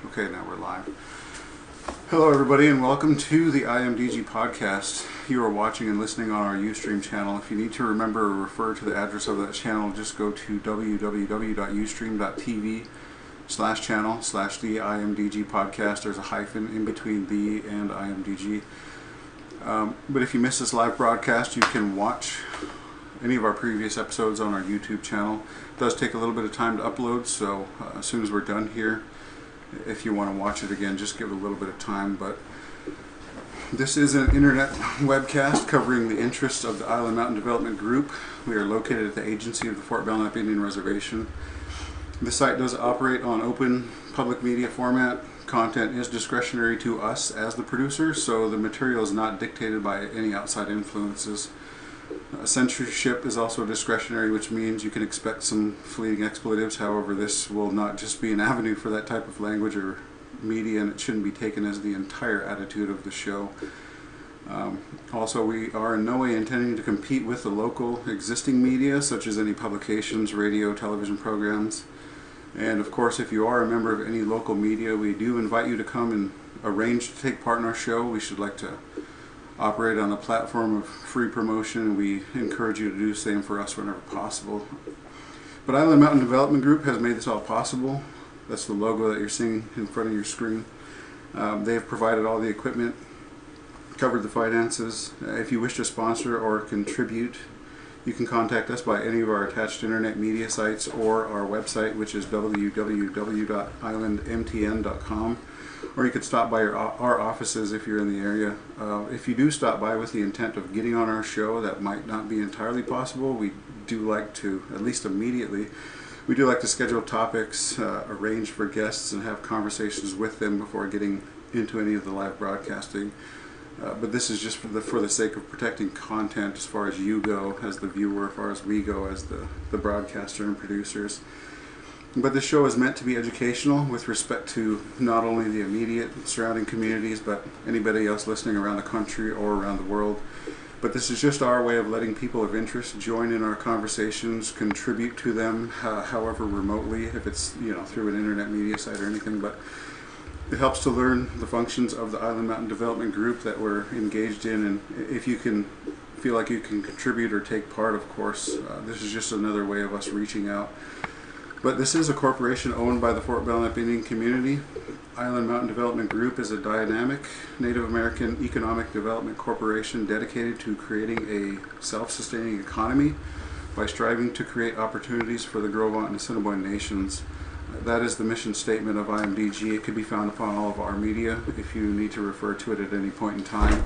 Okay, now we're live. Hello everybody and welcome to the IMDG podcast. You are watching and listening on our Ustream channel. If you need to remember or refer to the address of that channel, just go to www.ustream.tv/channel/the IMDG podcast. There's a hyphen in between the and IMDG. But if you miss this live broadcast, you can watch any of our previous episodes on our YouTube channel. It does take a little bit of time to upload, so as soon as we're done here, if you want to watch it again, just give it a little bit of time. But this is an internet webcast covering the interests of the Island Mountain Development Group. We are located at the agency of the Fort Belknap Indian Reservation. The site does operate on open public media format. Content is discretionary to us as the producer, so the material is not dictated by any outside influences. Censorship is also discretionary, which means you can expect some fleeting expletives. However, this will not just be an avenue for that type of language or media, and it shouldn't be taken as the entire attitude of the show. Also, we are in no way intending to compete with the local existing media, such as any publications, radio, television programs. And of course, if you are a member of any local media, we do invite you to come and arrange to take part in our show. We should like to operate on a platform of free promotion, and we encourage you to do the same for us whenever possible. But Island Mountain Development Group has made this all possible. That's the logo that you're seeing in front of your screen. They have provided all the equipment, covered the finances. If you wish to sponsor or contribute, you can contact us by any of our attached internet media sites or our website, which is www.islandmtn.com. Or you could stop by our offices if you're in the area. If you do stop by with the intent of getting on our show, that might not be entirely possible. We do like to, at least immediately, we do like to schedule topics, arrange for guests, and have conversations with them before getting into any of the live broadcasting. But this is just for the sake of protecting content as far as you go as the viewer, as far as we go as the broadcaster and producers. But this show is meant to be educational with respect to not only the immediate surrounding communities, but anybody else listening around the country or around the world. But this is just our way of letting people of interest join in our conversations, contribute to them, however remotely, if it's through an internet media site or anything. But it helps to learn the functions of the Island Mountain Development Group that we're engaged in, and if you can feel like you can contribute or take part, of course, this is just another way of us reaching out. But this is a corporation owned by the Fort Belknap Indian community. Island Mountain Development Group is a dynamic Native American economic development corporation dedicated to creating a self-sustaining economy by striving to create opportunities for the Gros-Ventre and Assiniboine nations. That is the mission statement of IMDG. It can be found upon all of our media if you need to refer to it at any point in time.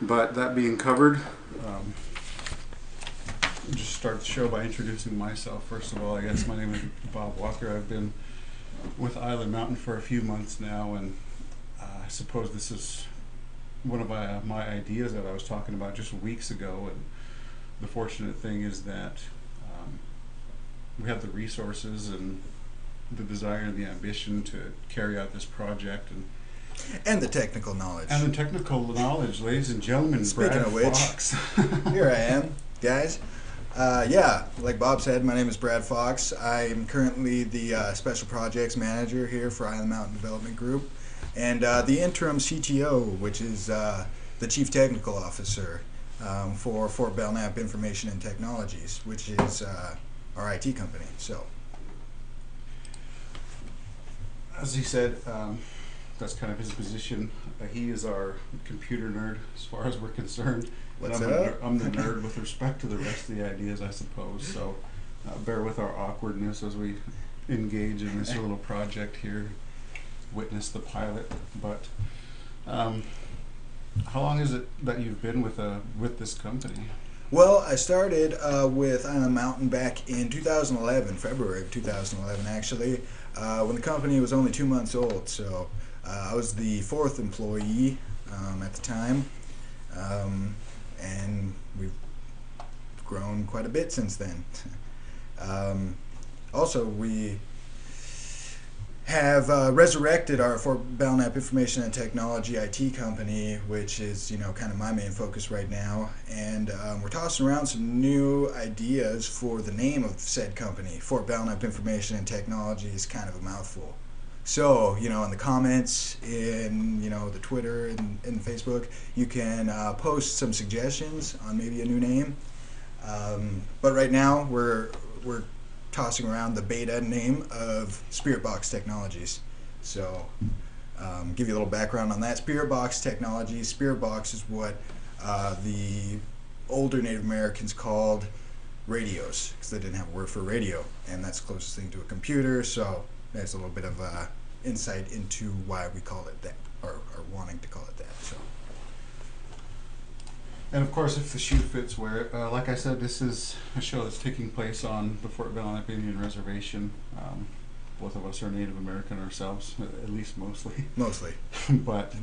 But that being covered, just start the show by introducing myself. First of all, I guess my name is Bob Walker. I've been with Island Mountain for a few months now, and I suppose this is one of my ideas that I was talking about just weeks ago. And the fortunate thing is that we have the resources and the desire and the ambition to carry out this project, and the technical knowledge. Ladies and gentlemen. Speaking Brad of which, Fox. Here I am, guys. Like Bob said, my name is Brad Fox. I am currently the Special Projects Manager here for Island Mountain Development Group, and the interim CTO, which is the Chief Technical Officer for Fort Belknap Information and Technologies, which is our IT company. So, as he said, that's kind of his position. He is our computer nerd as far as we're concerned. What's I'm the nerd with respect to the rest of the ideas, I suppose. So bear with our awkwardness as we engage in this little project here. Witness the pilot. But how long is it that you've been with this company? Well, I started with Island Mountain back in 2011, February of 2011 actually, when the company was only 2 months old. So I was the 4th employee at the time, and we've grown quite a bit since then. Also, we have resurrected our Fort Belknap Information and Technology IT company, which is kind of my main focus right now, and we're tossing around some new ideas for the name of said company. Fort Belknap Information and Technology is kind of a mouthful, So, in the comments, in, the Twitter and Facebook, you can post some suggestions on maybe a new name. But right now, we're tossing around the beta name of Spirit Box Technologies. So, give you a little background on that. Spirit Box Technologies. Spirit Box is what the older Native Americans called radios, because they didn't have a word for radio, and that's the closest thing to a computer. So there's a little bit of insight into why we call it that, or wanting to call it that. So. And of course, if the shoe fits, wear it. Like I said, this is a show that's taking place on the Fort Belknap Indian Reservation. Both of us are Native American ourselves, at least mostly. Mostly. But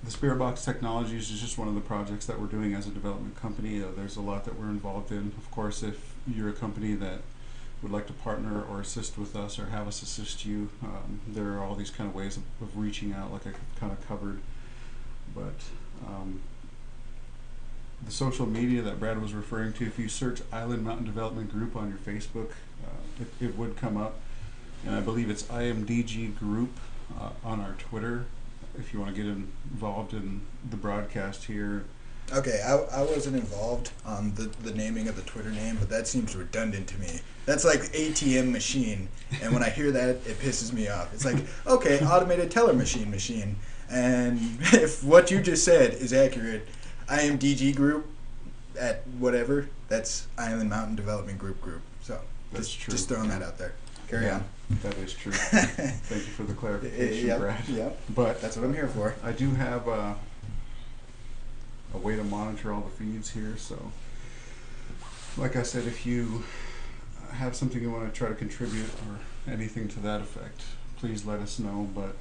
the Spirit Box Technologies is just one of the projects that we're doing as a development company. There's a lot that we're involved in. Of course, if you're a company that would like to partner or assist with us or have us assist you, there are all these kind of ways of reaching out, like I kind of covered. But the social media that Brad was referring to, if you search Island Mountain Development Group on your Facebook, it would come up. And I believe it's IMDG Group on our Twitter, if you want to get involved in the broadcast here. Okay, I wasn't involved on the naming of the Twitter name, but that seems redundant to me. That's like ATM machine, and when I hear that, it pisses me off. It's like, okay, automated teller machine. And if what you just said is accurate, IMDG Group at whatever, that's Island Mountain Development Group. So that's true. Just throwing that out there. Carry on. That is true. Thank you for the clarification, Brad. Yep. But that's what I'm here for. I do have a way to monitor all the feeds here. So, like I said, if you have something you want to try to contribute or anything to that effect, please let us know. But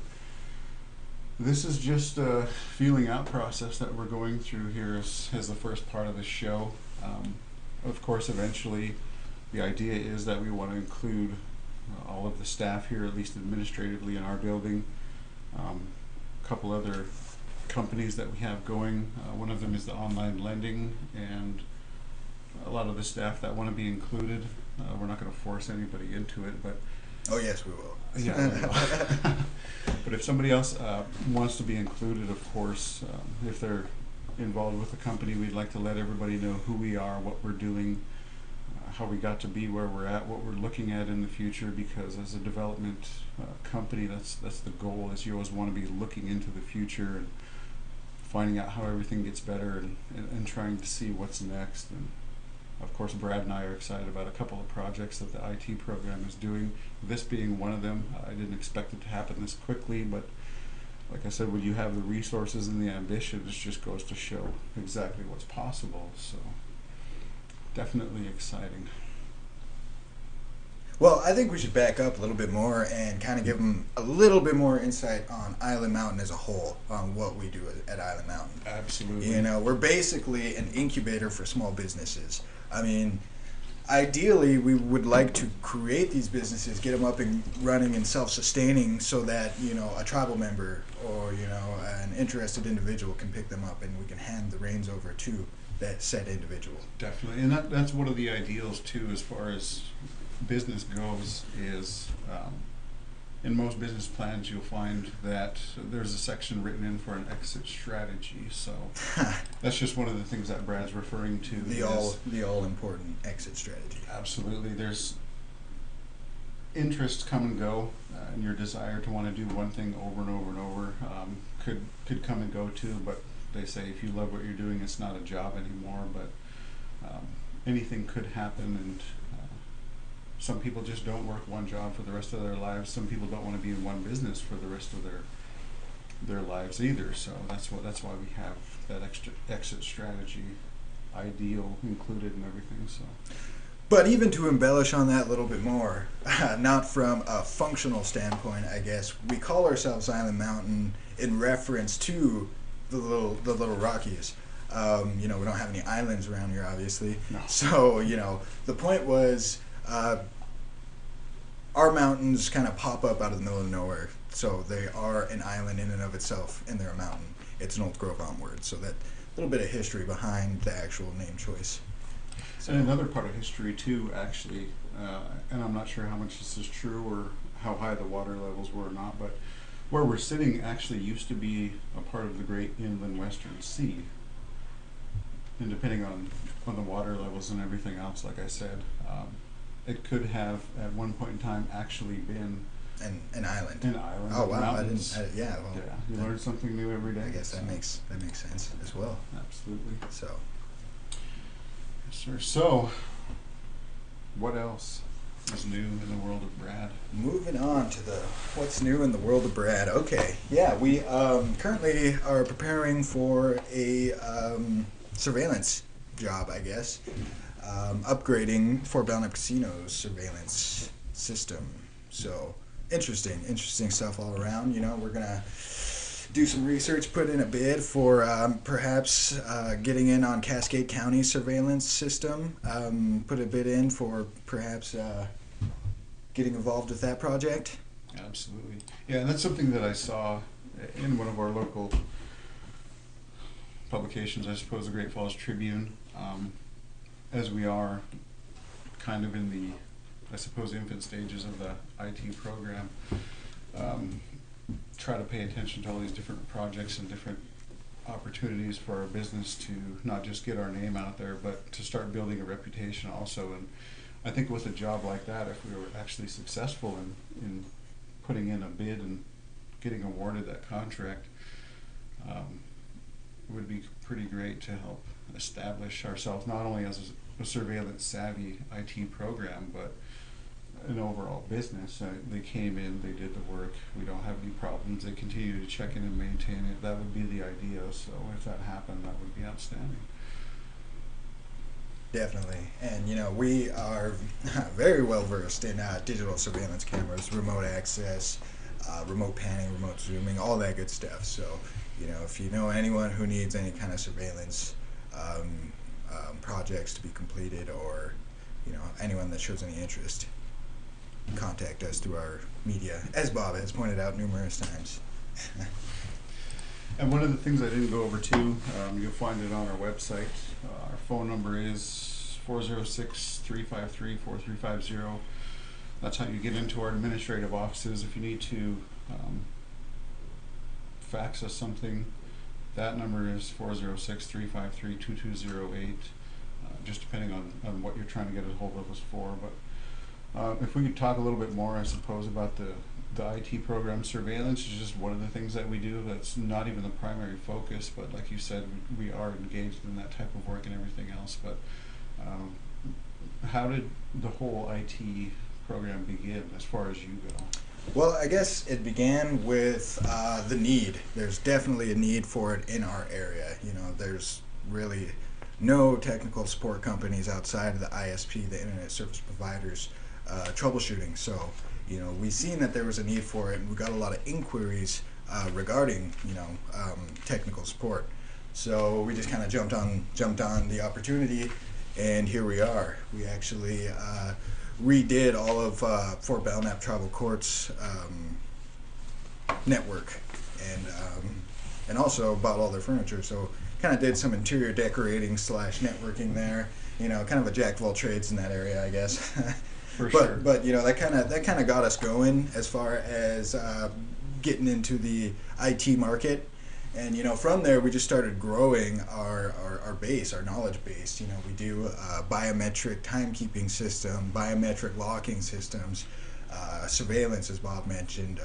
this is just a feeling out process that we're going through here as the first part of the show. Of course, eventually, the idea is that we want to include all of the staff here, at least administratively, in our building. A couple other companies that we have going. One of them is the online lending, and a lot of the staff that want to be included. We're not going to force anybody into it, but oh yes, we will. Yeah, we will. But if somebody else wants to be included, of course, if they're involved with the company, we'd like to let everybody know who we are, what we're doing, how we got to be where we're at, what we're looking at in the future, because as a development company, that's the goal, is you always want to be looking into the future and finding out how everything gets better and trying to see what's next. And of course, Brad and I are excited about a couple of projects that the IT program is doing, this being one of them. I didn't expect it to happen this quickly, but like I said, when you have the resources and the ambition, it just goes to show exactly what's possible. So definitely exciting. Well, I think we should back up a little bit more and kind of give them a little bit more insight on Island Mountain as a whole, on what we do at Island Mountain. Absolutely. We're basically an incubator for small businesses. I mean, ideally, we would like to create these businesses, get them up and running and self-sustaining, so that, a tribal member or, an interested individual can pick them up and we can hand the reins over to that said individual. Definitely. And that's one of the ideals, too, as far as business goes, is in most business plans you'll find that there's a section written in for an exit strategy. So that's just one of the things that Brad's referring to. The all important exit strategy. Absolutely. There's interests come and go, and your desire to want to do one thing over and over and over could come and go too. But they say if you love what you're doing, it's not a job anymore. But anything could happen, and some people just don't work one job for the rest of their lives. Some people don't want to be in one business for the rest of their lives either. So that's why we have that extra exit strategy ideal included and everything. So, but even to embellish on that a little bit more, not from a functional standpoint, I guess, we call ourselves Island Mountain in reference to the little Rockies. We don't have any islands around here, obviously. No. So the point was, our mountains kind of pop up out of the middle of nowhere. So they are an island in and of itself, and they're a mountain. It's an Old Grove onward. So that little bit of history behind the actual name choice. And another part of history too, actually, and I'm not sure how much this is true or how high the water levels were or not, but where we're sitting actually used to be a part of the Great Inland Western Sea. And depending on the water levels and everything else, like I said, it could have at one point in time actually been an island. An island. Oh wow! Mountains. Yeah. Well, yeah, you learn something new every day. I guess that makes sense as well. Absolutely. So. Yes, sir. So, what else is new in the world of Brad? Moving on to the what's new in the world of Brad. Okay, yeah, we currently are preparing for a surveillance job, I guess. Upgrading Fort Belknap Casino's surveillance system. So interesting stuff all around. You know, we're gonna do some research, put in a bid for perhaps getting in on Cascade County's surveillance system. Put a bid in for perhaps getting involved with that project. Absolutely. Yeah, and that's something that I saw in one of our local publications, I suppose the Great Falls Tribune, as we are kind of in the, I suppose, infant stages of the IT program. Try to pay attention to all these different projects and different opportunities for our business to not just get our name out there, but to start building a reputation also. And I think with a job like that, if we were actually successful in putting in a bid and getting awarded that contract, it would be pretty great to help establish ourselves not only as a surveillance savvy IT program, but an overall business. They came in, they did the work, we don't have any problems, they continue to check in and maintain it. That would be the idea, so if that happened, that would be outstanding. Definitely. And you know, we are very well versed in digital surveillance cameras, remote access, remote panning, remote zooming, all that good stuff. So, you know, if you know anyone who needs any kind of surveillance projects to be completed, or you know, anyone that shows any interest, contact us through our media, as Bob has pointed out numerous times. And one of the things I didn't go over too, you'll find it on our website. Our phone number is 406-353-4350. That's how you get into our administrative offices. If you need to fax us something, that number is 406-353-2208, just depending on what you're trying to get a hold of us for. But if we could talk a little bit more, I suppose, about the IT program. Surveillance is just one of the things that we do. That's not even the primary focus, but like you said, we are engaged in that type of work and everything else. But how did the whole IT program begin as far as you go? Well, I guess it began with the need. There's definitely a need for it in our area. You know, there's really no technical support companies outside of the ISP, the Internet Service Providers, troubleshooting. So, you know, we seen that there was a need for it, and we got a lot of inquiries regarding, you know, technical support. So we just kind of jumped on the opportunity, and here we are. We actually redid all of Fort Belknap Tribal Court's network, and also bought all their furniture. So kind of did some interior decorating / networking there. You know, kind of a jack of all trades in that area, I guess. For sure. But you know, that kind of got us going as far as getting into the IT market. And you know, from there we just started growing our base, our knowledge base. You know, we do biometric timekeeping system, biometric locking systems, surveillance, as Bob mentioned.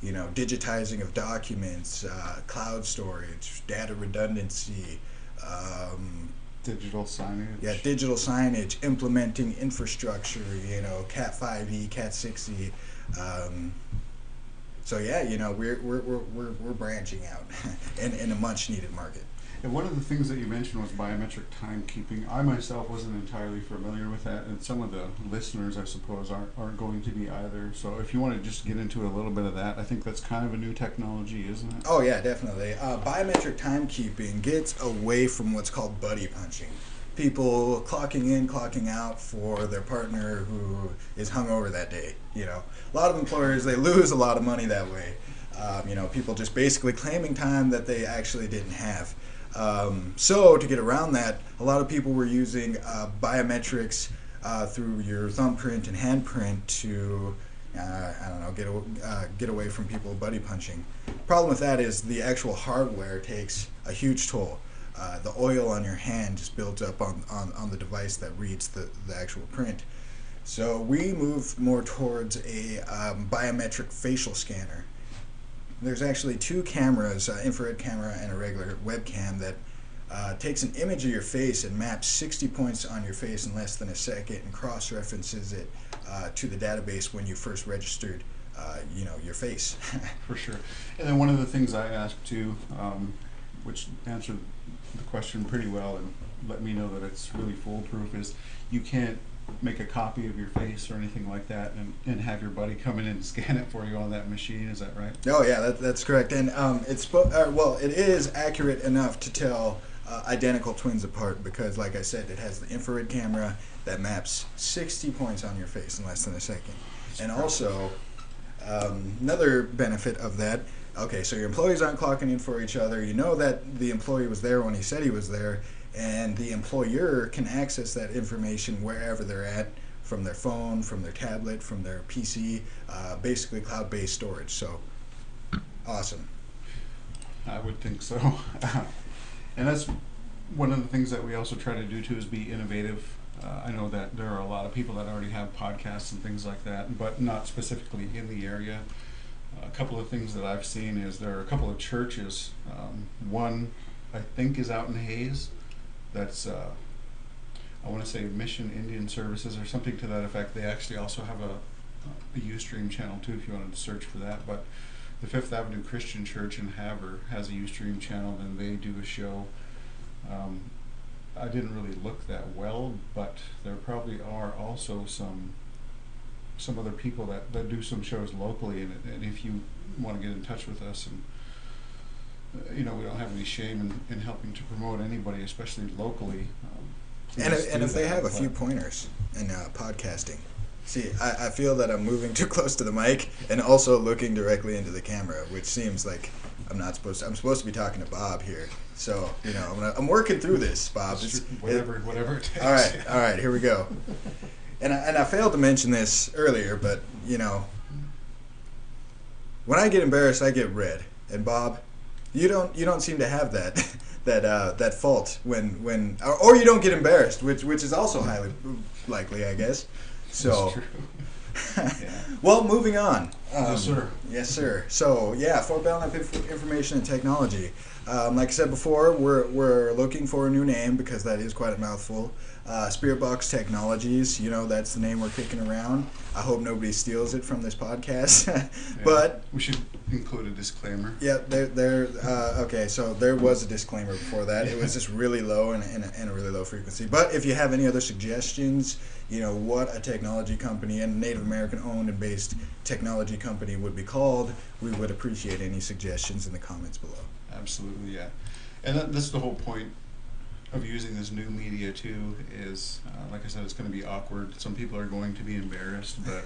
You know, digitizing of documents, cloud storage, data redundancy. Digital signage. Yeah, digital signage, implementing infrastructure. You know, Cat 5e, Cat 6e. So yeah, you know, we're branching out in a much needed market. And one of the things that you mentioned was biometric timekeeping. I myself wasn't entirely familiar with that, and some of the listeners, I suppose, aren't going to be either. So if you want to just get into a little bit of that, I think that's kind of a new technology, isn't it? Oh yeah, definitely. Biometric timekeeping gets away from what's called buddy punching. People clocking in, clocking out for their partner who is hungover that day. You know, a lot of employers, they lose a lot of money that way. You know, people just basically claiming time that they actually didn't have. So to get around that, a lot of people were using biometrics through your thumbprint and handprint to, I don't know, get away from people buddy punching. Problem with that is the actual hardware takes a huge toll. The oil on your hand just builds up on the device that reads the actual print. So we moved more towards a biometric facial scanner. There's actually two cameras, infrared camera and a regular webcam, that takes an image of your face and maps 60 points on your face in less than a second and cross-references it to the database when you first registered your face. For sure. And then one of the things I asked too, which answered the question pretty well and let me know that it's really foolproof, is you can't make a copy of your face or anything like that and have your buddy come in and scan it for you on that machine. Is that right? Oh yeah, that's correct. And it is accurate enough to tell identical twins apart because, like I said, it has the infrared camera that maps 60 points on your face in less than a second. And also, another benefit of that, okay, so your employees aren't clocking in for each other. You know that the employee was there when he said he was there, and the employer can access that information wherever they're at, from their phone, from their tablet, from their PC, basically cloud-based storage. So, awesome. I would think so. And that's one of the things that we also try to do too, is be innovative. I know that there are a lot of people that already have podcasts and things like that, but not specifically in the area. A couple of things that I've seen is there are a couple of churches. One, I think, is out in Hayes. That's, I want to say Mission Indian Services or something to that effect. They actually also have a Ustream channel too, if you wanted to search for that. But the Fifth Avenue Christian Church in Havre has a Ustream channel, and they do a show. I didn't really look that well, but there probably are also some other people that do some shows locally, and if you want to get in touch with us, and we don't have any shame in helping to promote anybody, especially locally. And if they have a few pointers in podcasting. See, I feel that I'm moving too close to the mic and also looking directly into the camera, which seems like I'm supposed to be talking to Bob here. So, I'm working through this, Bob. Whatever it takes. All right, here we go. And I failed to mention this earlier, but when I get embarrassed, I get red. And Bob, you don't seem to have that fault when or you don't get embarrassed, which is also highly likely, I guess. So, that's true. Yeah. Well, moving on. Yes, sir. Yes, sir. So, yeah, Fort Belknap Information and Technology. Like I said before, we're looking for a new name because that is quite a mouthful. Spirit Box Technologies, that's the name we're kicking around. I hope nobody steals it from this podcast. Yeah, but we should include a disclaimer. Yeah, okay, so there was a disclaimer before that. It was just really low and a really low frequency. But if you have any other suggestions, what a technology company, and Native American owned and based technology company would be called, we would appreciate any suggestions in the comments below. Absolutely, yeah. And that's the whole point of using this new media too, is like I said, it's going to be awkward. Some people are going to be embarrassed, but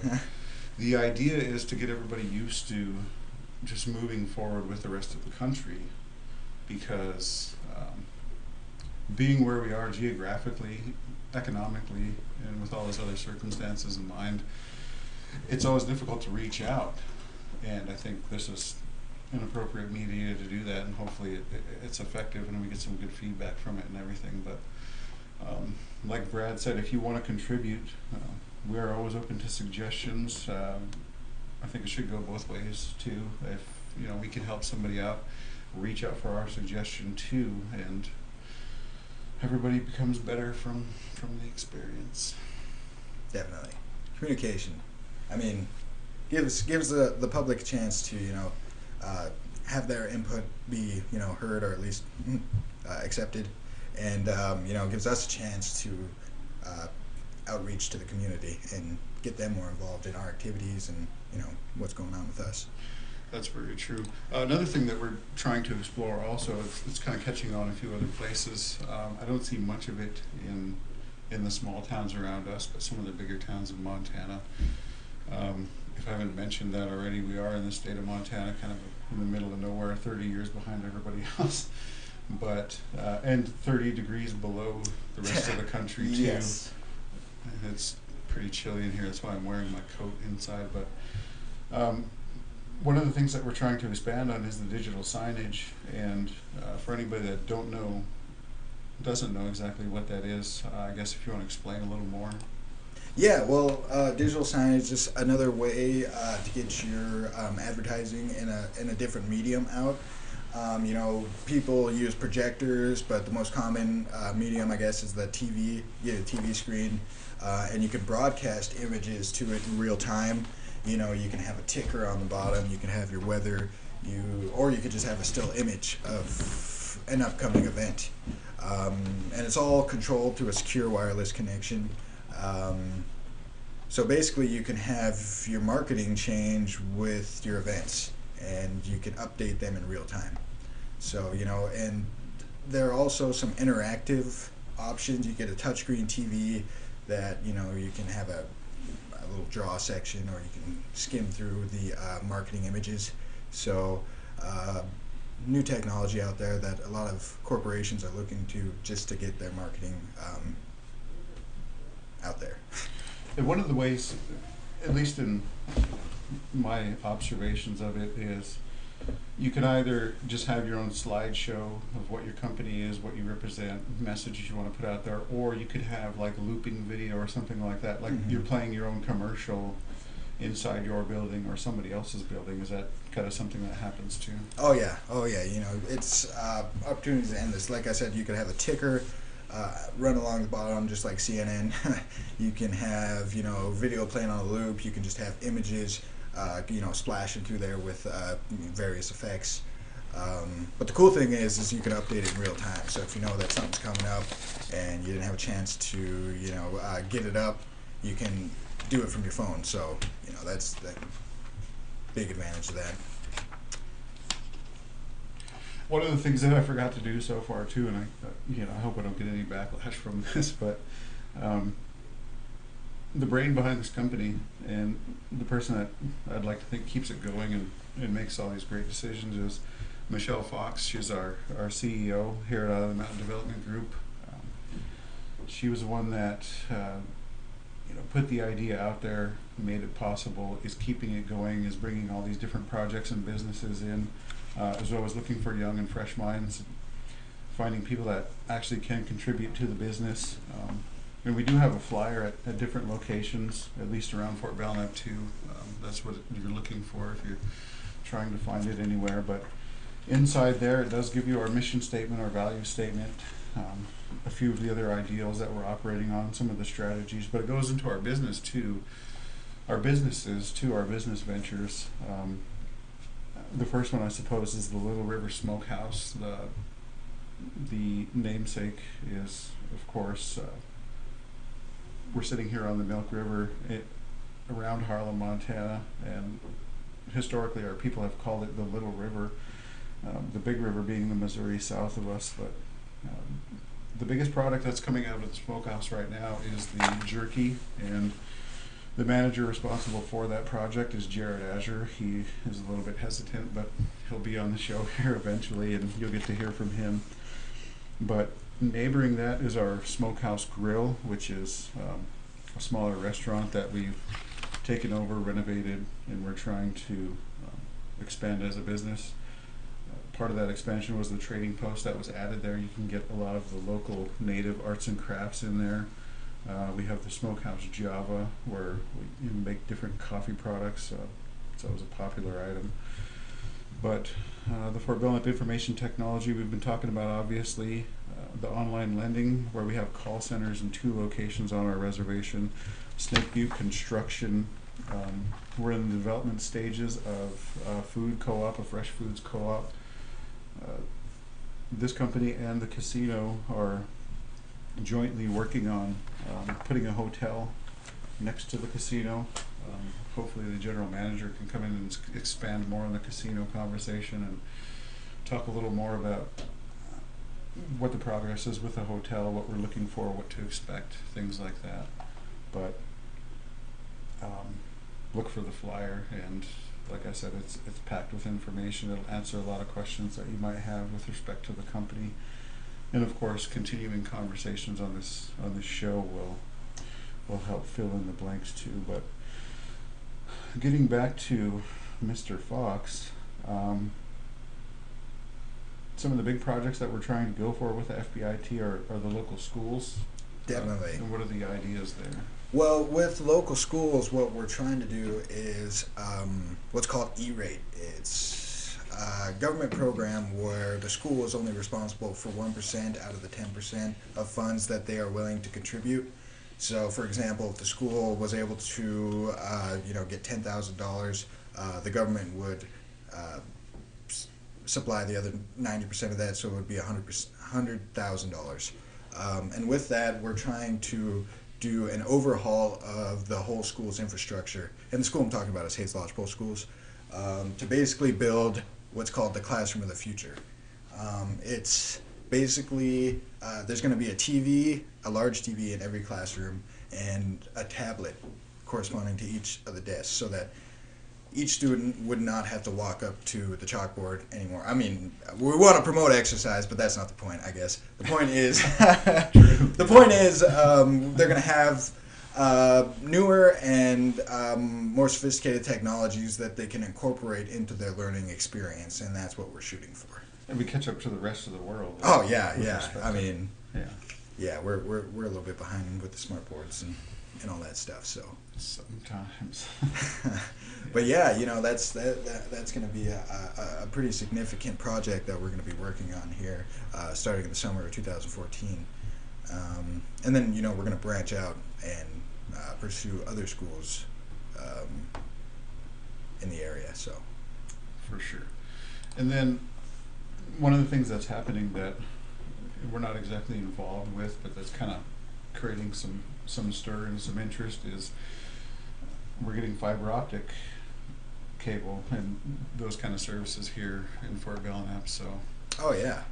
the idea is to get everybody used to just moving forward with the rest of the country, because being where we are geographically, economically, and with all those other circumstances in mind, it's always difficult to reach out, and I think this is an appropriate media to do that, and hopefully it's effective and we get some good feedback from it and everything. But like Brad said, if you want to contribute, we are always open to suggestions. I think it should go both ways too. If we can help somebody out, reach out for our suggestion too, and everybody becomes better from the experience. Definitely. Communication. I mean, gives the public a chance to have their input be heard, or at least accepted, and gives us a chance to outreach to the community and get them more involved in our activities and what's going on with us. That's very true. Another thing that we're trying to explore also, it's kind of catching on a few other places. I don't see much of it in the small towns around us, but some of the bigger towns in Montana. If I haven't mentioned that already, we are in the state of Montana, kind of in the middle of nowhere, 30 years behind everybody else. but and 30 degrees below the rest of the country too. Yes. And it's pretty chilly in here. That's why I'm wearing my coat inside. But one of the things that we're trying to expand on is the digital signage. And for anybody that doesn't know exactly what that is, I guess if you want to explain a little more. Yeah, well, digital signage is just another way to get your advertising in a different medium out. You know, people use projectors, but the most common medium, I guess, is the TV. You get a TV screen, and you can broadcast images to it in real time. You know, you can have a ticker on the bottom. You can have your weather. Or you could just have a still image of an upcoming event, and it's all controlled through a secure wireless connection. So basically you can have your marketing change with your events, and you can update them in real time. So, you know, and there are also some interactive options. You get a touchscreen TV that, you know, you can have a little draw section, or you can skim through the marketing images. So new technology out there that a lot of corporations are looking to, just to get their marketing out there. And one of the ways, at least in my observations of it, is you can either just have your own slideshow of what your company is, what you represent, messages you want to put out there, or you could have like looping video or something like that, like you're playing your own commercial inside your building or somebody else's building. Is that kind of something that happens too? Oh yeah, you know, it's opportunities are endless. Like I said, you could have a ticker run along the bottom, just like CNN. You can have, you know, video playing on a loop. You can just have images, you know, splashing through there with various effects. But the cool thing is you can update it in real time. So if you know that something's coming up and you didn't have a chance to, you know, get it up, you can do it from your phone. So, you know, that's the big advantage of that. One of the things that I forgot to do so far too, and I hope I don't get any backlash from this, but the brain behind this company and the person that I'd like to think keeps it going and makes all these great decisions is Michelle Fox. She's our CEO here at the Mountain Development Group. She was the one that put the idea out there, made it possible, is keeping it going, is bringing all these different projects and businesses in, as well as looking for young and fresh minds, finding people that actually can contribute to the business. And we do have a flyer at different locations, at least around Fort Belknap too. That's what you're looking for if you're trying to find it anywhere. But inside there, it does give you our mission statement, our value statement, a few of the other ideals that we're operating on, some of the strategies, but it goes into our business too, our businesses too, our business ventures. The first one, I suppose, is the Little River Smokehouse. The namesake is, of course, we're sitting here on the Milk River around Harlem, Montana, and historically our people have called it the Little River, the big river being the Missouri south of us. But the biggest product that's coming out of the smokehouse right now is the jerky, and the manager responsible for that project is Jared Azure. He is a little bit hesitant, but he'll be on the show here eventually, and you'll get to hear from him. But neighboring that is our Smokehouse Grill, which is a smaller restaurant that we've taken over, renovated, and we're trying to expand as a business. Part of that expansion was the trading post that was added there. You can get a lot of the local native arts and crafts in there. We have the Smokehouse Java, where we make different coffee products, so it was a popular item. But the Fort Belknap Information Technology we've been talking about, obviously. The online lending, where we have call centers in 2 locations on our reservation. Snake Butte Construction. We're in the development stages of food co-op, a fresh foods co-op. This company and the casino are jointly working on putting a hotel next to the casino. Hopefully the general manager can come in and expand more on the casino conversation and talk a little more about what the progress is with the hotel, what we're looking for, what to expect, things like that. But look for the flyer, and like I said, it's packed with information. It'll answer a lot of questions that you might have with respect to the company, and of course, continuing conversations on this show will help fill in the blanks too. But getting back to Mr. Fox, some of the big projects that we're trying to go for with the FBIT are the local schools. Definitely. And what are the ideas there? Well, with local schools, what we're trying to do is what's called E-rate. It's a government program where the school is only responsible for 1% out of the 10% of funds that they are willing to contribute. So, for example, if the school was able to, get $10,000, the government would supply the other 90% of that, so it would be $100,000. And with that, we're trying to do an overhaul of the whole school's infrastructure. And the school I'm talking about is Hayes Lodgepole Schools, to basically build what's called the classroom of the future. It's basically, there's going to be a large TV in every classroom, and a tablet corresponding to each of the desks, so that each student would not have to walk up to the chalkboard anymore. I mean, we want to promote exercise, but that's not the point, I guess. The point is, they're going to have newer and more sophisticated technologies that they can incorporate into their learning experience, and that's what we're shooting for. And we catch up to the rest of the world. Oh yeah. I mean, yeah, we're a little bit behind with the smart boards and all that stuff. So sometimes. But yeah, that's going to be a pretty significant project that we're going to be working on here, starting in the summer of 2014, and then we're going to branch out and pursue other schools in the area. So for sure. And then one of the things that's happening that we're not exactly involved with, but that's kind of creating some stir and some interest, is we're getting fiber optic cable and those kind of services here in Fort Belknap. So oh yeah.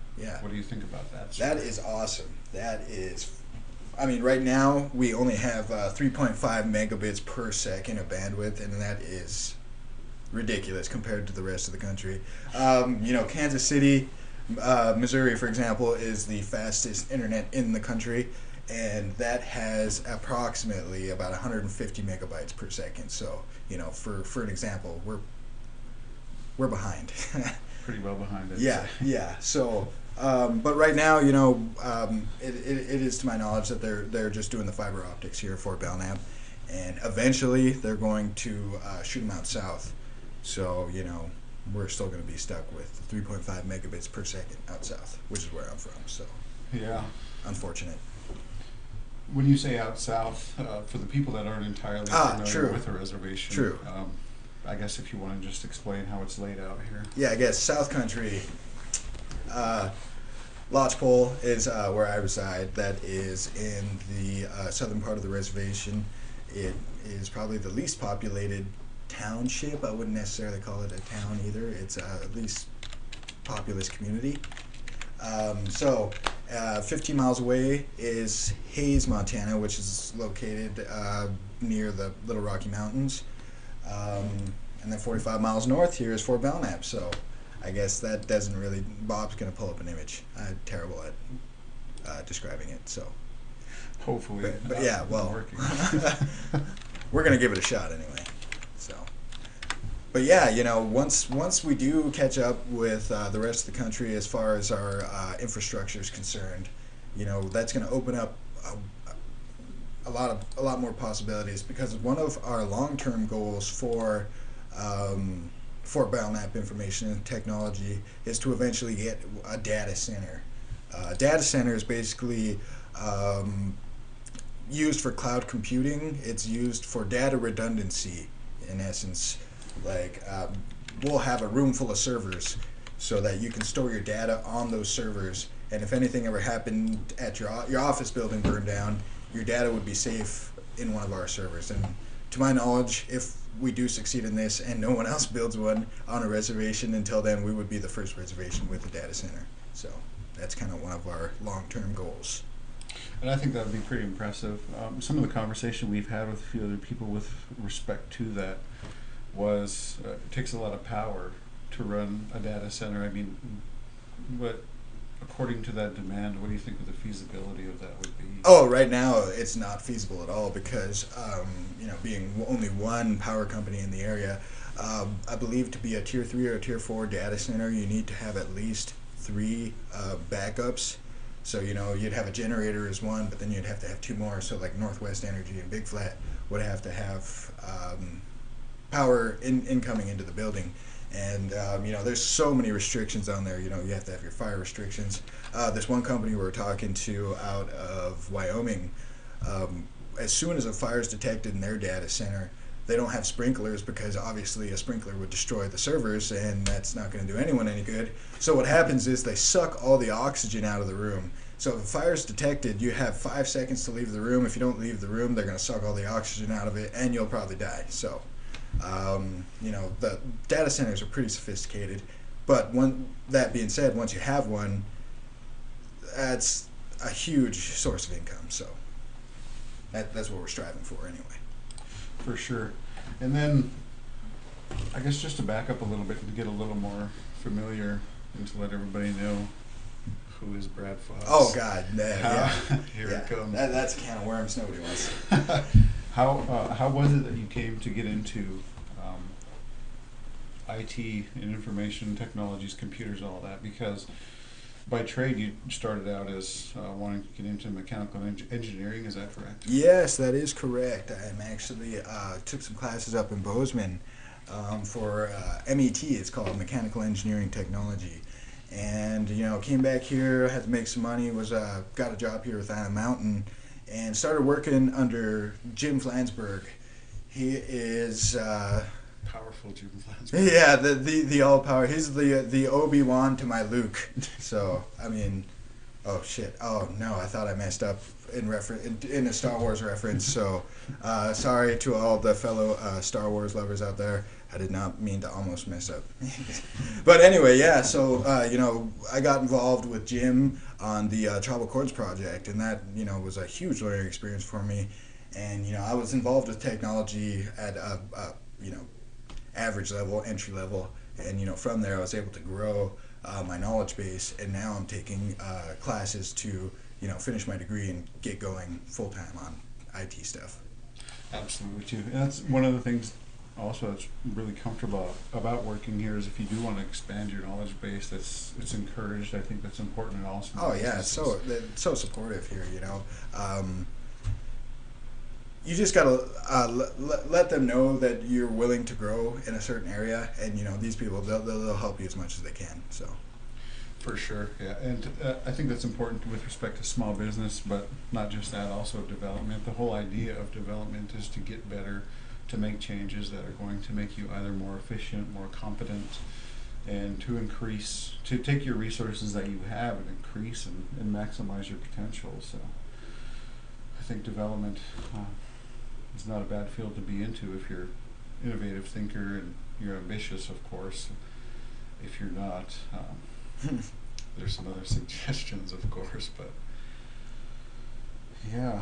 What do you think about that? That is awesome. Right now we only have 3.5 megabits per second of bandwidth, and that is ridiculous compared to the rest of the country. Kansas City, Missouri, for example, is the fastest internet in the country, and that has approximately about 150 megabytes per second. So, for an example, we're behind. Pretty well behind it. Yeah. So, but right now, it is to my knowledge that they're just doing the fiber optics here for Belknap, and eventually they're going to shoot them out south. So, we're still going to be stuck with 3.5 megabits per second out south, which is where I'm from. So, yeah, unfortunate. When you say out south, for the people that aren't entirely familiar with the reservation, true. I guess if you want to just explain how it's laid out here. Yeah, I guess South Country, Lodgepole is where I reside. That is in the southern part of the reservation. It is probably the least populated township. I wouldn't necessarily call it a town either. It's a least populous community. 15 miles away is Hayes, Montana, which is located near the Little Rocky Mountains. And then 45 miles north here is Fort Belknap. So I guess that doesn't really... Bob's going to pull up an image. I'm terrible at describing it. So hopefully. But yeah, well, we're going to give it a shot anyway. So, but yeah, once we do catch up with the rest of the country as far as our infrastructure is concerned, that's going to open up a lot more possibilities, because one of our long-term goals for Fort Belknap Information and Technology is to eventually get a data center. Data center is basically used for cloud computing. It's used for data redundancy, in essence. Like, we'll have a room full of servers so that you can store your data on those servers, and if anything ever happened at your office building burned down, your data would be safe in one of our servers. And to my knowledge, if we do succeed in this and no one else builds one on a reservation until then, we would be the first reservation with a data center. So that's kind of one of our long-term goals. And I think that would be pretty impressive. Some of the conversation we've had with a few other people with respect to that, was it takes a lot of power to run a data center. I mean, what, according to that demand, what do you think of the feasibility of that would be? Oh, right now it's not feasible at all because, being only one power company in the area, I believe to be a tier 3 or a tier 4 data center, you need to have at least 3 backups. So, you'd have a generator as one, but then you'd have to have 2 more. So, like Northwest Energy and Big Flat would have to have power incoming into the building. And, there's so many restrictions on there. You have to have your fire restrictions. This one company we're talking to out of Wyoming, as soon as a fire is detected in their data center, they don't have sprinklers because obviously a sprinkler would destroy the servers and that's not going to do anyone any good. So what happens is they suck all the oxygen out of the room. So if a fire is detected, you have 5 seconds to leave the room. If you don't leave the room, they're going to suck all the oxygen out of it and you'll probably die. So, the data centers are pretty sophisticated. But that being said, once you have one, that's a huge source of income. So that's what we're striving for anyway. For sure. And then, I guess just to back up a little bit to get a little more familiar and to let everybody know who is Brad Fox. Oh God, Here it comes. That's a can of worms nobody wants. How was it that you came to get into IT and information technologies, computers, all that? Because by trade, you started out as wanting to get into mechanical engineering. Is that correct? Yes, that is correct. I'm actually took some classes up in Bozeman for MET. It's called Mechanical Engineering Technology, and came back here, had to make some money. Got a job here with Iron Mountain, and started working under Jim Flansburgh. He is. Powerful Jim Flansburgh. Yeah, the all power. He's the Obi-Wan to my Luke. So I mean, oh shit. Oh no, I thought I messed up in a Star Wars reference. So sorry to all the fellow Star Wars lovers out there. I did not mean to almost mess up. But anyway, yeah. So I got involved with Jim on the Tribal Chords project, and that was a huge learning experience for me. And I was involved with technology at average level, entry level, and from there I was able to grow my knowledge base, and now I'm taking classes to finish my degree and get going full time on IT stuff. Absolutely too. And that's one of the things also that's really comfortable about working here is if you do want to expand your knowledge base, it's encouraged. I think that's important in all small businesses. It's so supportive here. You just gotta let them know that you're willing to grow in a certain area, and these people they'll help you as much as they can. So, for sure, yeah, and I think that's important with respect to small business, but not just that, also development. The whole idea of development is to get better, to make changes that are going to make you either more efficient, more competent, and to take your resources that you have and increase and maximize your potential. So, I think development. It's not a bad field to be into if you're an innovative thinker and you're ambitious, of course. If you're not, there's some other suggestions, of course, but yeah.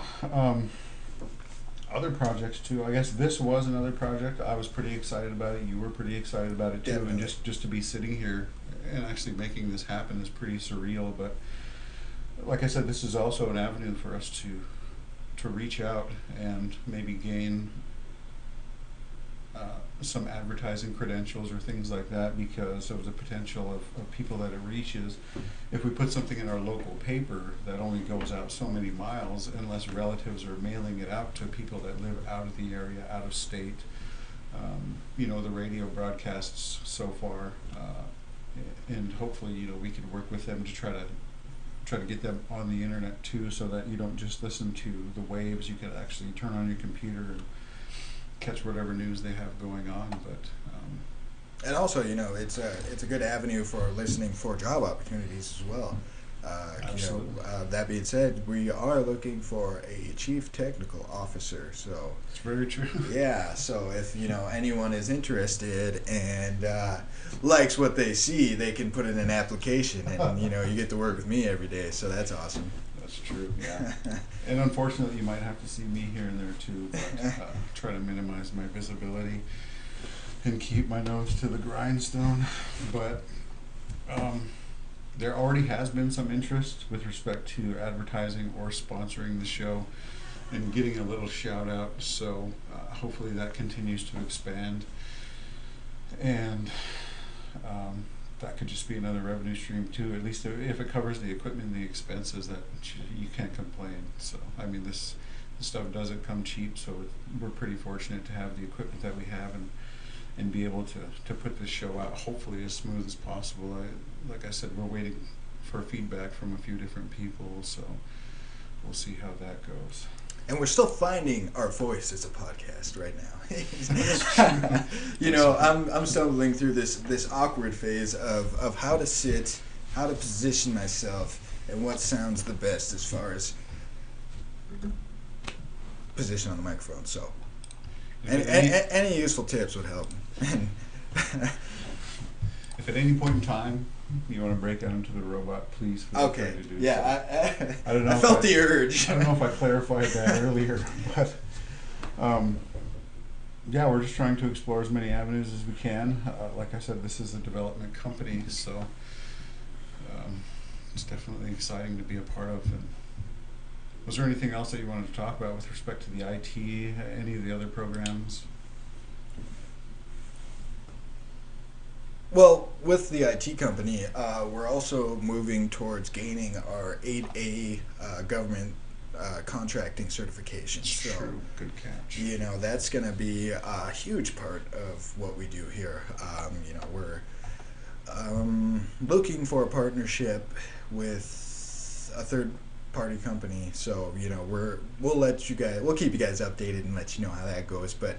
Other projects too. I guess this was another project. I was pretty excited about it. You were pretty excited about it too. Definitely. And just to be sitting here and actually making this happen is pretty surreal. But like I said, this is also an avenue for us to reach out and maybe gain some advertising credentials or things like that because of the potential of people that it reaches. If we put something in our local paper that only goes out so many miles, unless relatives are mailing it out to people that live out of the area, out of state, the radio broadcasts so far, and hopefully we can work with them to try to get them on the internet too, so that you don't just listen to the waves. You can actually turn on your computer and catch whatever news they have going on. But and also, it's a good avenue for listening for job opportunities as well. Absolutely. That being said, we are looking for a chief technical officer. So it's very true. Yeah. So if anyone is interested and likes what they see, they can put in an application, and you get to work with me every day. So that's awesome. That's true. Yeah. And unfortunately, you might have to see me here and there too. But try to minimize my visibility. and keep my nose to the grindstone. But there already has been some interest with respect to advertising or sponsoring the show and getting a little shout out. So hopefully that continues to expand, and that could just be another revenue stream too. At least if it covers the equipment and the expenses, that you can't complain. So I mean, this stuff doesn't come cheap, so we're pretty fortunate to have the equipment that we have and be able to put this show out hopefully as smooth as possible. Like I said, we're waiting for feedback from a few different people, so we'll see how that goes. And we're still finding our voice as a podcast right now. You know, I'm stumbling through this awkward phase of how to sit, how to position myself, and what sounds the best as far as position on the microphone. So, any useful tips would help. If at any point in time you want to break out into the robot, please feel free to do so. I don't know. I felt the urge. I don't know if I clarified that earlier, but yeah, we're just trying to explore as many avenues as we can. Like I said, this is a development company, so it's definitely exciting to be a part of. And was there anything else that you wanted to talk about with respect to the IT, any of the other programs? Well, with the IT company, we're also moving towards gaining our 8A government contracting certification. True, good catch. You know, that's going to be a huge part of what we do here. You know, we're looking for a partnership with a third-party company. So, you know, we'll keep you guys updated and let you know how that goes. But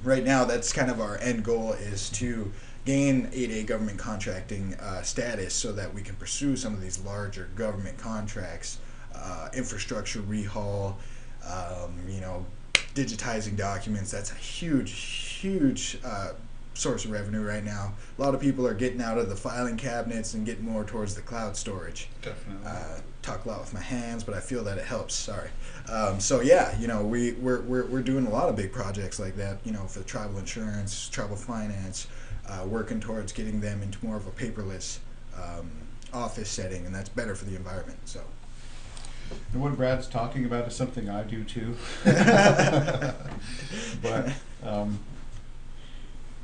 right now, that's kind of our end goal, is to gain 8A government contracting status so that we can pursue some of these larger government contracts, infrastructure rehaul, you know, digitizing documents. That's a huge source of revenue right now. A lot of people are getting out of the filing cabinets and getting more towards the cloud storage. Definitely. Talk a lot with my hands, but I feel that it helps. Sorry. So yeah, you know, we're doing a lot of big projects like that. You know, for tribal insurance, tribal finance. Working towards getting them into more of a paperless office setting, and that's better for the environment. So, and what Brad's talking about is something I do too. But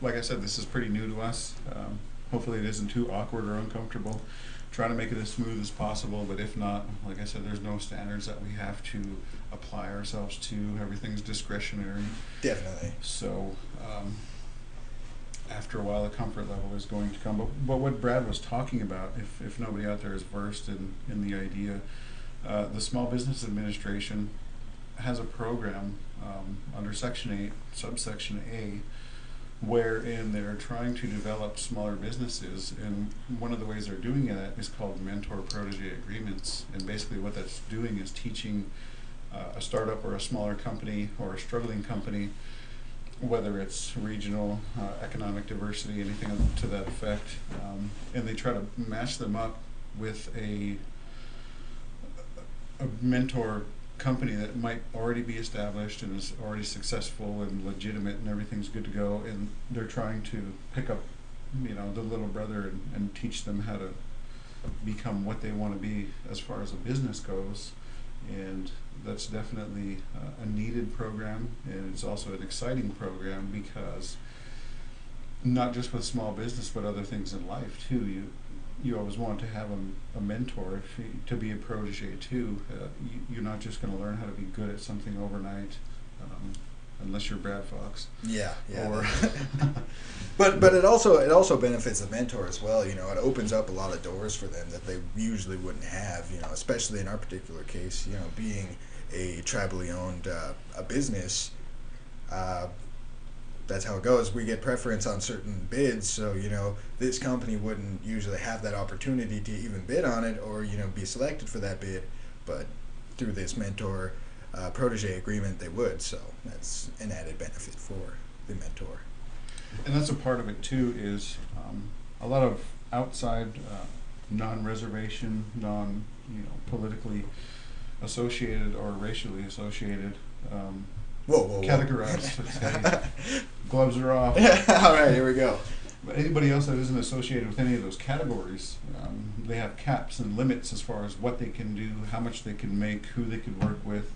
like I said, this is pretty new to us. Hopefully, it isn't too awkward or uncomfortable. Trying to make it as smooth as possible, but if not, like I said, there's no standards that we have to apply ourselves to. Everything's discretionary. Definitely. So. After a while, the comfort level is going to come. But what Brad was talking about, if nobody out there is versed in the idea, the Small Business Administration has a program under Section 8, subsection A, wherein they're trying to develop smaller businesses. And one of the ways they're doing that is called mentor-protege agreements. And basically what that's doing is teaching a startup or a smaller company or a struggling company, whether it's regional, economic diversity, anything to that effect, and they try to match them up with a mentor company that might already be established and is already successful and legitimate and everything's good to go, and they're trying to pick up, you know, the little brother and teach them how to become what they want to be as far as a business goes. And that's definitely a needed program, and it's also an exciting program because not just with small business but other things in life too. You always want to have a mentor to be a protege too. You're not just going to learn how to be good at something overnight, unless you're Brad Fox. Yeah. Or but it also benefits the mentor as well. You know, it opens up a lot of doors for them that they usually wouldn't have. You know, especially in our particular case. You know, being a tribally owned a business, that's how it goes. We get preference on certain bids, so you know this company wouldn't usually have that opportunity to even bid on it or you know be selected for that bid, but through this mentor protege agreement they would. So that's an added benefit for the mentor. And that's a part of it too. Is a lot of outside, non-reservation, politically associated or racially associated Whoa. categorized. Gloves are off. All right, here we go. But anybody else that isn't associated with any of those categories, they have caps and limits as far as what they can do, how much they can make, who they could work with,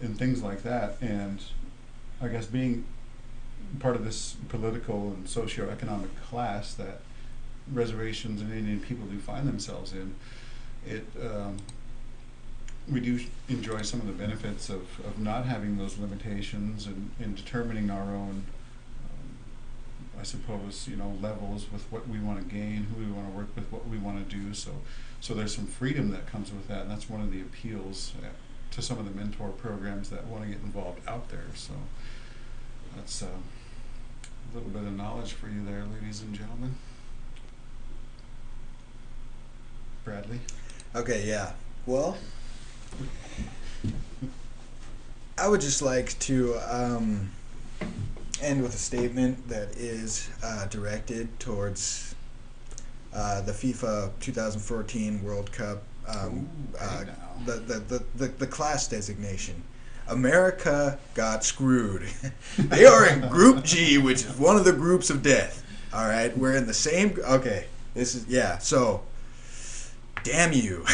and things like that. And I guess being part of this political and socioeconomic class that reservations and Indian people do find themselves in, we do enjoy some of the benefits of not having those limitations and determining our own, I suppose, levels with what we want to gain, who we want to work with, what we want to do. So there's some freedom that comes with that, and that's one of the appeals to some of the mentor programs that want to get involved out there. So that's a little bit of knowledge for you there, ladies and gentlemen. Bradley? Okay, yeah. Well, I would just like to end with a statement that is directed towards the FIFA 2014 World Cup, the class designation. America got screwed. They are in Group G, which is one of the groups of death. All right, we're in the same. Okay, this is So, damn you.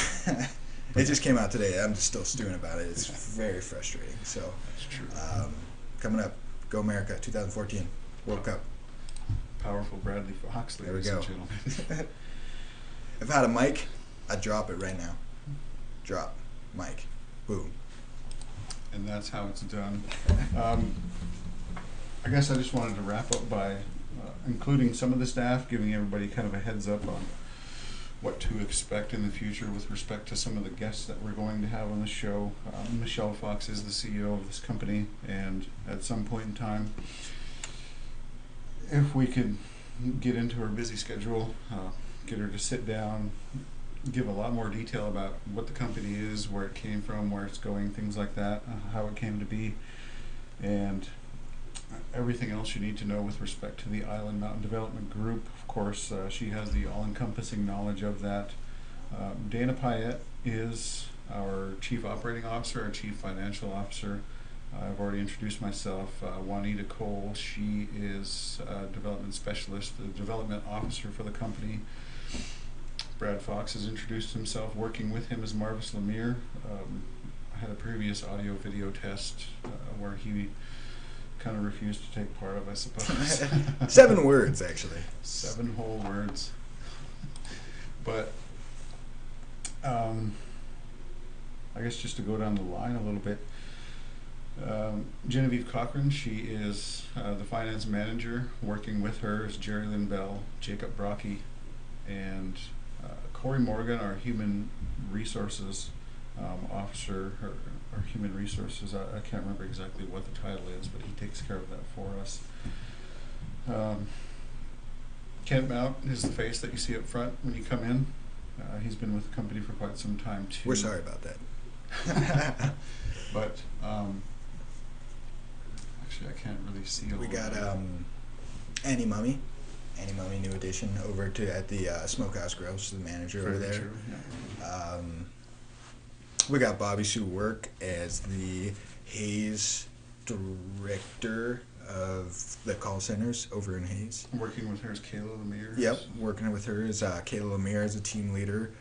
It just came out today. I'm just still stewing about it. It's very frustrating. So, That's true. Coming up, Go America 2014 World Cup. Powerful Bradley Fox, ladies and gentlemen. If I had a mic, I'd drop it right now. Drop. Mic. Boom. And that's how it's done. I guess I just wanted to wrap up by including some of the staff, giving everybody kind of a heads up on what to expect in the future with respect to some of the guests that we're going to have on the show. Michelle Fox is the CEO of this company, and at some point in time, if we could get into her busy schedule, get her to sit down, give a lot more detail about what the company is, where it came from, where it's going, things like that, how it came to be, and everything else you need to know with respect to the Island Mountain Development Group. Of course, she has the all-encompassing knowledge of that. Dana Payette is our Chief Operating Officer, our Chief Financial Officer. I've already introduced myself. Juanita Cole, she is a Development Specialist, the Development Officer for the company. Brad Fox has introduced himself. Working with him is Marvis Lemire. I had a previous audio-video test where he kind of refused to take part of, I suppose. 7 words, actually. 7 whole words. But I guess just to go down the line a little bit, Genevieve Cochran, she is the finance manager. Working with her is Jerry Lynn Bell, Jacob Brocky, and Corey Morgan, our human resources officer, or human resources. I can't remember exactly what the title is, but he takes care of that for us. Kent Mount is the face that you see up front when you come in. He's been with the company for quite some time too. We're sorry about that. But actually, I can't really see. We got Annie Mummy. Annie Mummy, new addition over to at the Smokehouse Grill. She's the manager over there. True, yeah. We got Bobby Sue Work as the Hayes director of the call centers over in Hayes. Working with her is Kayla Lemire. Yep, working with her is Kayla Lemire as a team leader,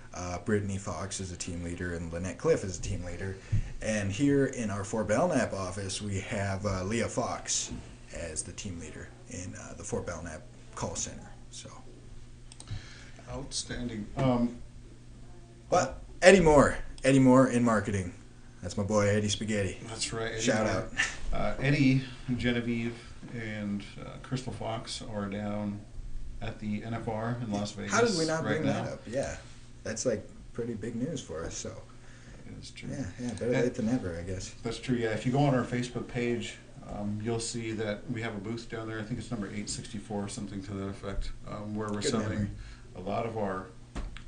Brittany Fox is a team leader, and Lynette Cliff is a team leader. And here in our Fort Belknap office, we have Leah Fox as the team leader in the Fort Belknap call center. So Outstanding. But Eddie Moore in marketing. That's my boy Eddie Spaghetti. That's right. Eddie Shout Moore. out. Eddie, Genevieve, and Crystal Fox are down at the NFR in Las Vegas. How did we not bring now. that up? Yeah, that's like pretty big news for us. So That's true. yeah, better late than never, I guess. That's true. Yeah, if you go on our Facebook page, you'll see that we have a booth down there. I think it's number 864 or something to that effect, where we're Good selling memory. a lot of our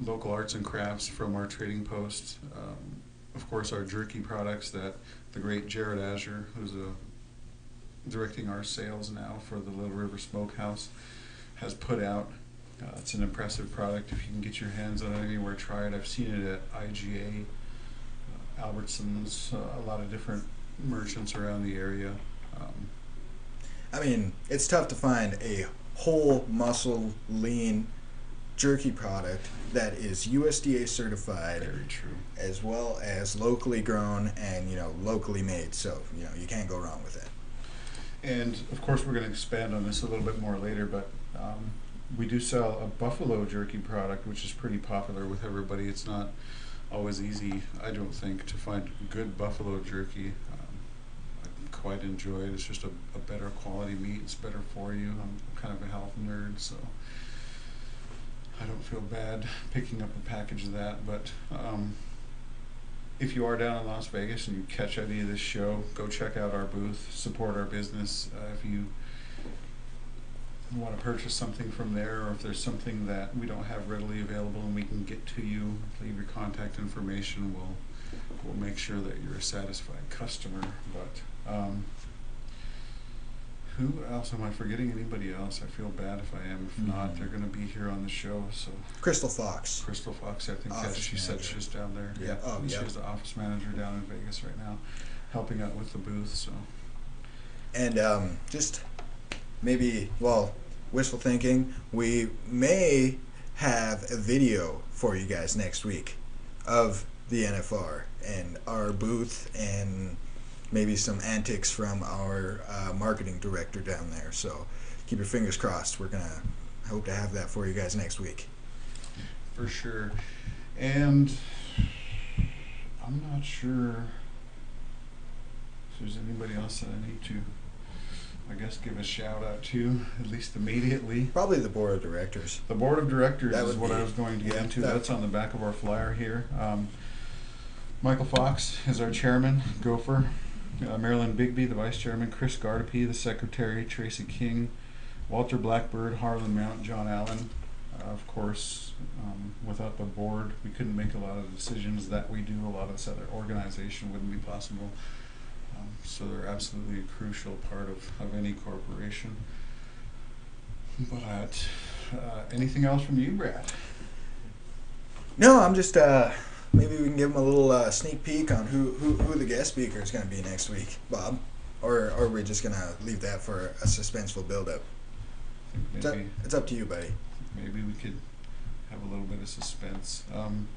local arts and crafts from our trading posts. Of course, our jerky products that the great Jared Azure, who's directing our sales now for the Little River Smokehouse, has put out. It's an impressive product. If you can get your hands on it anywhere, try it. I've seen it at IGA, Albertsons, a lot of different merchants around the area. I mean, it's tough to find a whole muscle lean jerky product that is USDA certified, Very true. as well as locally grown and locally made. So you can't go wrong with it. And of course, we're going to expand on this a little bit more later, but we do sell a buffalo jerky product, which is pretty popular with everybody. It's not always easy, I don't think, to find good buffalo jerky. I quite enjoy it. It's just a better quality meat. It's better for you. I'm kind of a health nerd, so I don't feel bad picking up a package of that. But if you are down in Las Vegas and you catch any of this show, go check out our booth, support our business. If you want to purchase something from there, or if there's something that we don't have readily available and we can get to you, leave your contact information. We'll make sure that you're a satisfied customer. But who else am I forgetting? Anybody else? I feel bad if I am. If not, they're going to be here on the show. So Crystal Fox. Crystal Fox, I think Office that she said manager. she's down there. Yeah. Oh, yeah. She's the office manager down in Vegas right now, helping out with the booth. So. And just maybe, wishful thinking, we may have a video for you guys next week of the NFR and our booth and maybe some antics from our marketing director down there. So keep your fingers crossed. We're going to hope to have that for you guys next week. For sure. And I'm not sure if there's anybody else that I need to, I guess, give a shout out to, at least immediately. Probably the board of directors. The board of directors That is would what be- I was going to get yeah, into. that- That's on the back of our flyer here. Michael Fox is our chairman, Gopher. Marilyn Bigby, the vice chairman. Chris Gardapi, the secretary. Tracy King. Walter Blackbird, Harlan Mount, John Allen. Of course, without the board, we couldn't make a lot of decisions that we do. A lot of this other organization wouldn't be possible. So they're absolutely a crucial part of any corporation. But anything else from you, Brad? No, I'm just maybe we can give them a little sneak peek on who the guest speaker is going to be next week, Bob, or are we just going to leave that for a suspenseful build-up? It's up to you, buddy. Maybe we could have a little bit of suspense.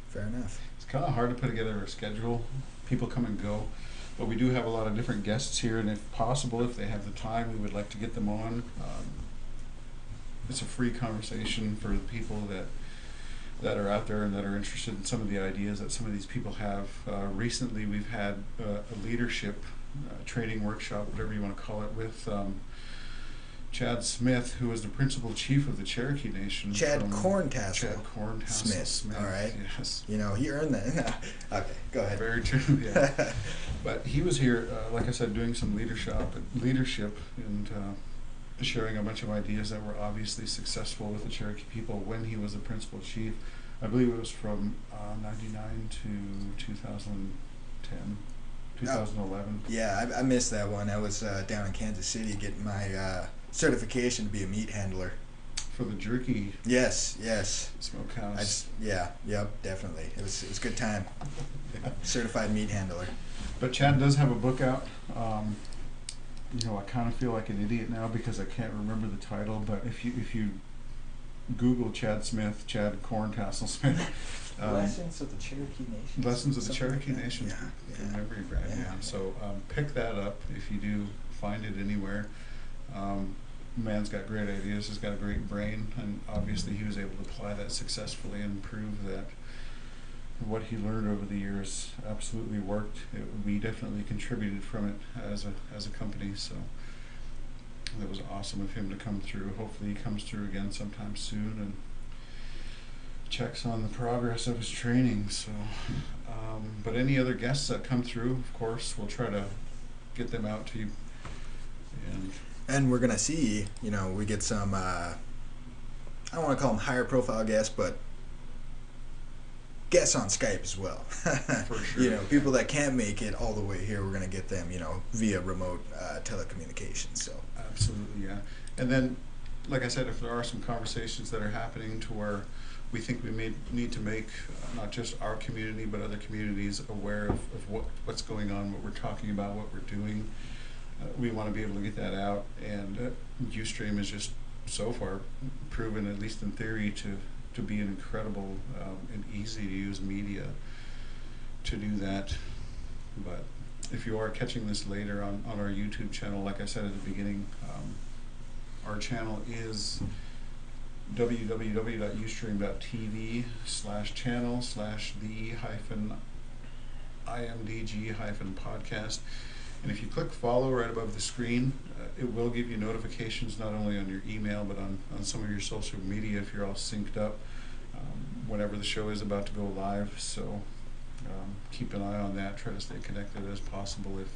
Fair enough. It's kind of hard to put together a schedule. People come and go, but we do have a lot of different guests here, and if possible, if they have the time, we would like to get them on. It's a free conversation for the people that are out there and that are interested in some of the ideas that some of these people have. Recently, we've had a leadership training workshop, whatever you want to call it, with Chad Smith, who was the principal chief of the Cherokee Nation. Chad Corntassel. Chad Corntassel Smith. All right. Yes. He earned that. Okay, go ahead. Very true. Yeah. But he was here, like I said, doing some leadership and sharing a bunch of ideas that were obviously successful with the Cherokee people when he was the principal chief. I believe it was from 99 to 2010, 2011. Yeah, I missed that one. I was down in Kansas City getting my certification to be a meat handler. For the jerky Yes. smokehouse. Yep, definitely. It was a good time. Certified meat handler. But Chad does have a book out. I kind of feel like an idiot now because I can't remember the title. But if you Google Chad Smith, Chad Corntassel Smith, Lessons of the Cherokee Nation. Lessons of the Something Cherokee like that. Nation. Yeah. Good memory, Brad. Yeah. So pick that up if you do find it anywhere. Man's got great ideas. He's got a great brain, and obviously he was able to apply that successfully and prove that what he learned over the years absolutely worked. We definitely contributed from it as a company. So it was awesome of him to come through. Hopefully he comes through again sometime soon and checks on the progress of his training. So, but any other guests that come through, of course, we'll try to get them out to you. And we're gonna see, we get some. I don't want to call them higher profile guests, but guests on Skype as well. For sure. People that can't make it all the way here, we're gonna get them, via remote telecommunications. So. Absolutely, yeah. And then, like I said, if there are some conversations that are happening to where we think we need to make not just our community but other communities aware of what's going on, what we're talking about, what we're doing. We want to be able to get that out, and Ustream is just so far proven, at least in theory, to be an incredible and easy to use media to do that. But if you are catching this later on our YouTube channel, like I said at the beginning, our channel is www.ustream.tv/the-IMDG-podcast. And if you click follow right above the screen, it will give you notifications not only on your email but on some of your social media if you're all synced up whenever the show is about to go live. So keep an eye on that. Try to stay connected as possible if,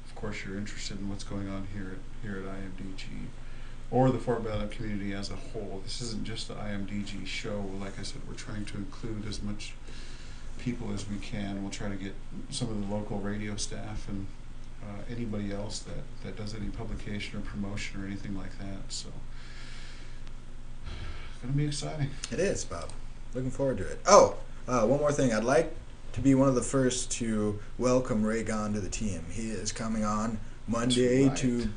of course, you're interested in what's going on here at IMDG or the Fort Belknap community as a whole. This isn't just the IMDG show. Like I said, we're trying to include as much people as we can. We'll try to get some of the local radio staff and anybody else that does any publication or promotion or anything like that. So it's going to be exciting. It is, Bob. Looking forward to it. Oh, one more thing. I'd like to be one of the first to welcome Ray Gahn to the team. He is coming on Monday to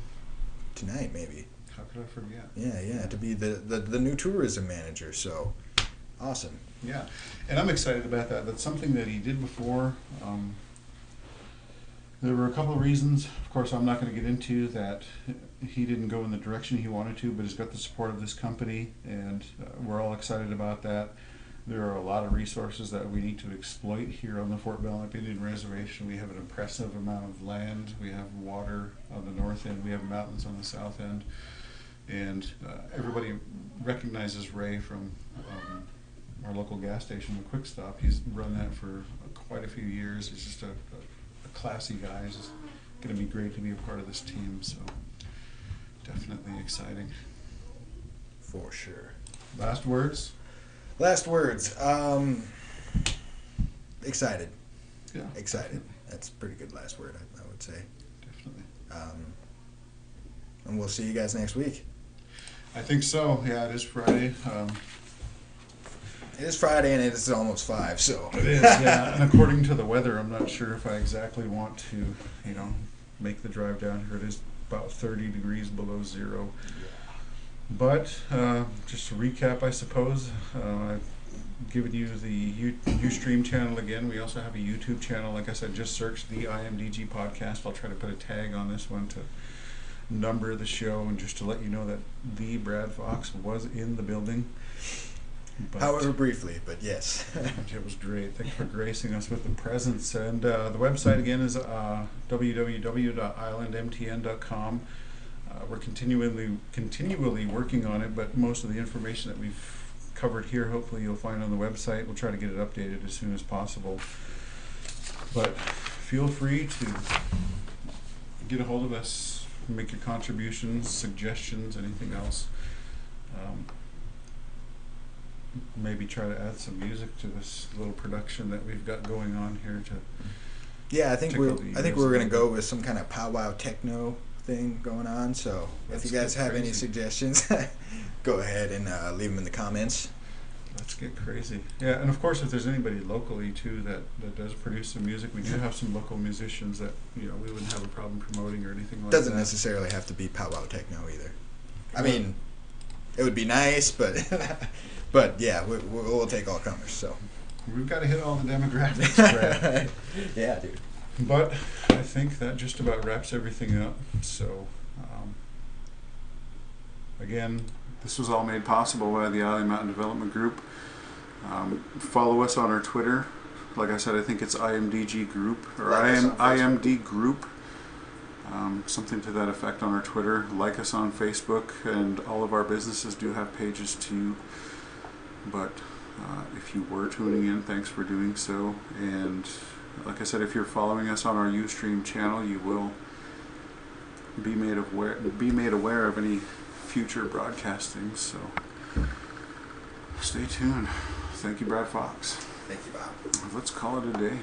tonight, maybe. How could I forget? Yeah, to be the new tourism manager. So awesome. Yeah, and I'm excited about that. That's something that he did before. There were a couple of reasons. Of course, I'm not going to get into that. He didn't go in the direction he wanted to, but he's got the support of this company, and we're all excited about that. There are a lot of resources that we need to exploit here on the Fort Belknap Indian Reservation. We have an impressive amount of land. We have water on the north end. We have mountains on the south end. And everybody recognizes Ray from our local gas station, the Quick Stop. He's run that for quite a few years. He's just a classy guy. It's just going to be great to be a part of this team. So definitely exciting. For sure. Last words? Last words. Excited. Yeah. Excited. Definitely. That's a pretty good last word, I would say. Definitely. And we'll see you guys next week. I think so. Yeah, it is Friday. It is Friday and it is almost 5, so. It is, yeah. And according to the weather, I'm not sure if I exactly want to, make the drive down here. It is about 30 degrees below zero. But just to recap, I suppose, I've given you the Ustream channel again. We also have a YouTube channel. Like I said, just search the IMDG podcast. I'll try to put a tag on this one to number the show and just to let you know that the Brad Fox was in the building. But, however briefly, but yes. It was great. Thanks for gracing us with the presence. And the website again is www.islandmtn.com. We're continually working on it, but most of the information that we've covered here, hopefully you'll find on the website. We'll try to get it updated as soon as possible. But feel free to get a hold of us, make your contributions, suggestions, anything else. Maybe try to add some music to this little production that we've got going on here to. Yeah, I think we're gonna go with some kind of powwow techno thing going on. So if you guys have any suggestions, go ahead and leave them in the comments. Let's get crazy. Yeah, and of course, if there's anybody locally too that does produce some music, we do have some local musicians that we wouldn't have a problem promoting or anything like that. Doesn't necessarily have to be powwow techno either. I mean, it would be nice, but but yeah, we'll take all comers. So we've got to hit all the demographics, Brad. Yeah, dude. But I think that just about wraps everything up. So again, this was all made possible by the Island Mountain Development Group. Follow us on our Twitter. Like I said, I think it's IMDG Group or IMD Group. Something to that effect on our Twitter. Like us on Facebook, and all of our businesses do have pages too. But if you were tuning in, thanks for doing so. And like I said, if you're following us on our Ustream channel, you will be made aware of any future broadcasting. So stay tuned. Thank you, Brad Fox. Thank you, Bob. Let's call it a day.